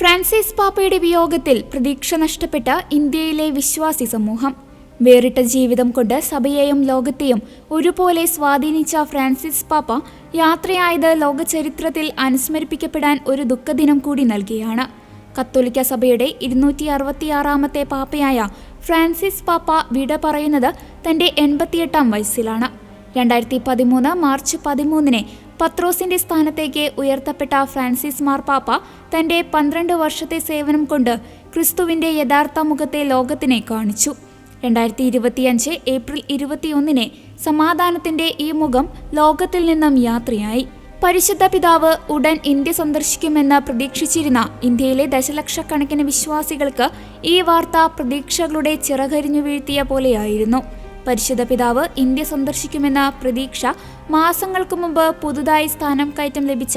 Francis പാപ്പയുടെ വിയോഗത്തിൽ പ്രതീക്ഷ നഷ്ടപ്പെട്ട ഇന്ത്യയിലെ വിശ്വാസി സമൂഹം. വേറിട്ട ജീവിതം കൊണ്ട് സഭയെയും ലോകത്തെയും ഒരുപോലെ സ്വാധീനിച്ച ഫ്രാൻസിസ് പാപ്പ യാത്രയായത് ലോകചരിത്രത്തിൽ അനുസ്മരിപ്പിക്കപ്പെടാൻ ഒരു ദുഃഖദിനം കൂടി നൽകിയാണ്. കത്തോലിക്ക സഭയുടെ 266ാമത്തെ പാപ്പയായ ഫ്രാൻസിസ് പാപ്പ വിട പറയുന്നത് തന്റെ 88ാം വയസ്സിലാണ്. 2013 മാർച്ച് 13 പത്രോസിന്റെ സ്ഥാനത്തേക്ക് ഉയർത്തപ്പെട്ട ഫ്രാൻസിസ് മാർപ്പാപ്പ തന്റെ 12 വർഷത്തെ സേവനം കൊണ്ട് ക്രിസ്തുവിന്റെ യഥാർത്ഥ മുഖത്തെ ലോകത്തിനെ കാണിച്ചു. 2025 ഏപ്രിൽ 21 സമാധാനത്തിന്റെ ഈ മുഖം ലോകത്തിൽ നിന്നും യാത്രയായി. പരിശുദ്ധ പിതാവ് ഉടൻ ഇന്ത്യ സന്ദർശിക്കുമെന്ന് പ്രതീക്ഷിച്ചിരുന്ന ഇന്ത്യയിലെ ദശലക്ഷക്കണക്കിന് വിശ്വാസികൾക്ക് ഈ വാർത്ത പ്രതീക്ഷകളുടെ ചിറകരിഞ്ഞു വീഴ്ത്തിയ പോലെയായിരുന്നു. പരിശുദ്ധ പിതാവ് ഇന്ത്യ സന്ദർശിക്കുമെന്ന പ്രതീക്ഷ മാസങ്ങൾക്ക് മുമ്പ് പുതുതായി സ്ഥാനം കയറ്റം ലഭിച്ച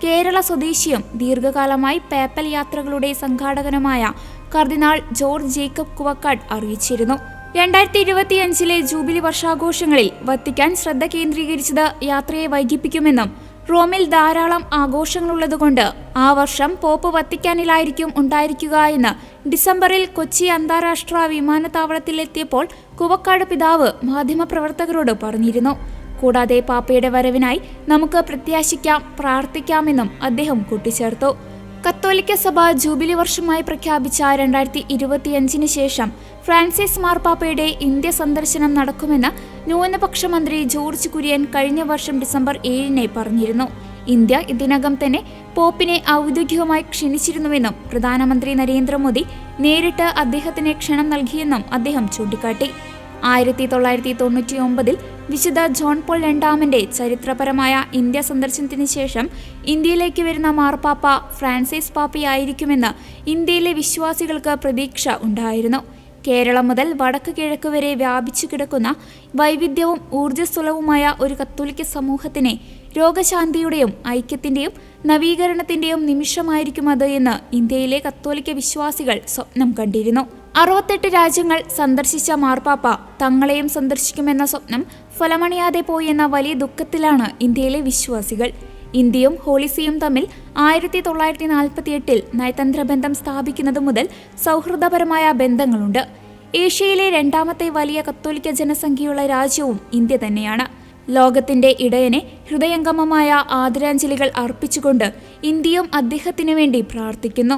കേരള സ്വദേശിയും ദീർഘകാലമായി പേപ്പൽ യാത്രകളുടെ സംഘാടകനുമായ കർദിനാൾ ജോർജ് ജേക്കബ് കുവക്കാട് അറിയിച്ചിരുന്നു. 2025 ജൂബിലി വർഷാഘോഷങ്ങളിൽ വത്തിക്കാൻ ശ്രദ്ധ കേന്ദ്രീകരിച്ചത് യാത്രയെ വൈകിപ്പിക്കുമെന്നും റോമിൽ ധാരാളം ആഘോഷങ്ങളുള്ളതുകൊണ്ട് ആ വർഷം പോപ്പ് വത്തിക്കാനിലായിരിക്കും ഉണ്ടായിരിക്കുക എന്ന് ഡിസംബറിൽ കൊച്ചി അന്താരാഷ്ട്ര വിമാനത്താവളത്തിലെത്തിയപ്പോൾ കുവക്കാട് പിതാവ് മാധ്യമപ്രവർത്തകരോട് പറഞ്ഞിരുന്നു. കൂടാതെ പാപ്പയുടെ വരവിനായി നമുക്ക് പ്രത്യാശിക്കാം, പ്രാർത്ഥിക്കാമെന്നും അദ്ദേഹം കൂട്ടിച്ചേർത്തു. കത്തോലിക്ക സഭ ജൂബിലി വർഷമായി പ്രഖ്യാപിച്ച 2025 ശേഷം ഫ്രാൻസിസ് മാർപ്പാപ്പയുടെ ഇന്ത്യ സന്ദർശനം നടക്കുമെന്ന് ന്യൂനപക്ഷ മന്ത്രി ജോർജ് കുര്യൻ കഴിഞ്ഞ വർഷം ഡിസംബർ 7 പറഞ്ഞിരുന്നു. ഇന്ത്യ ഇതിനകം തന്നെ പോപ്പിനെ ഔദ്യോഗികമായി ക്ഷണിച്ചിരുന്നുവെന്നും പ്രധാനമന്ത്രി നരേന്ദ്രമോദി നേരിട്ട് അദ്ദേഹത്തിന് ക്ഷണം നൽകിയെന്നും അദ്ദേഹം ചൂണ്ടിക്കാട്ടി. 1999 വിശുദ്ധ ജോൺ പോൾ രണ്ടാമന്റെ ചരിത്രപരമായ ഇന്ത്യ സന്ദർശനത്തിന് ശേഷം ഇന്ത്യയിലേക്ക് വരുന്ന മാർപ്പാപ്പ ഫ്രാൻസിസ് പാപ്പയായിരിക്കുമെന്ന് ഇന്ത്യയിലെ വിശ്വാസികൾക്ക് പ്രതീക്ഷ ഉണ്ടായിരുന്നു. കേരളം മുതൽ വടക്ക് കിഴക്ക് വരെ വ്യാപിച്ചു കിടക്കുന്ന വൈവിധ്യവും ഊർജ്ജസ്വലവുമായ ഒരു കത്തോലിക്ക സമൂഹത്തിനെ രോഗശാന്തിയുടെയും ഐക്യത്തിന്റെയും നവീകരണത്തിന്റെയും നിമിഷമായിരിക്കും അത് എന്ന് ഇന്ത്യയിലെ കത്തോലിക്ക വിശ്വാസികൾ സ്വപ്നം കണ്ടിരുന്നു. 68 രാജ്യങ്ങൾ സന്ദർശിച്ച മാർപ്പാപ്പ തങ്ങളെയും സന്ദർശിക്കുമെന്ന സ്വപ്നം ഫലമണിയാതെ പോയെന്ന വലിയ ദുഃഖത്തിലാണ് ഇന്ത്യയിലെ വിശ്വാസികൾ. ഇന്ത്യയും ഹോളിസിയും തമ്മിൽ 1948 നയതന്ത്ര ബന്ധം സ്ഥാപിക്കുന്നത് മുതൽ സൗഹൃദപരമായ ബന്ധങ്ങളുണ്ട്. ഏഷ്യയിലെ 2ാമത്തെ വലിയ കത്തോലിക്ക ജനസംഖ്യയുള്ള രാജ്യവും ഇന്ത്യ തന്നെയാണ്. ലോകത്തിന്റെ ഇടയനെ ഹൃദയംഗമമായ ആദരാഞ്ജലികൾ അർപ്പിച്ചുകൊണ്ട് ഇന്ത്യയും അദ്ദേഹത്തിനു വേണ്ടി പ്രാർത്ഥിക്കുന്നു.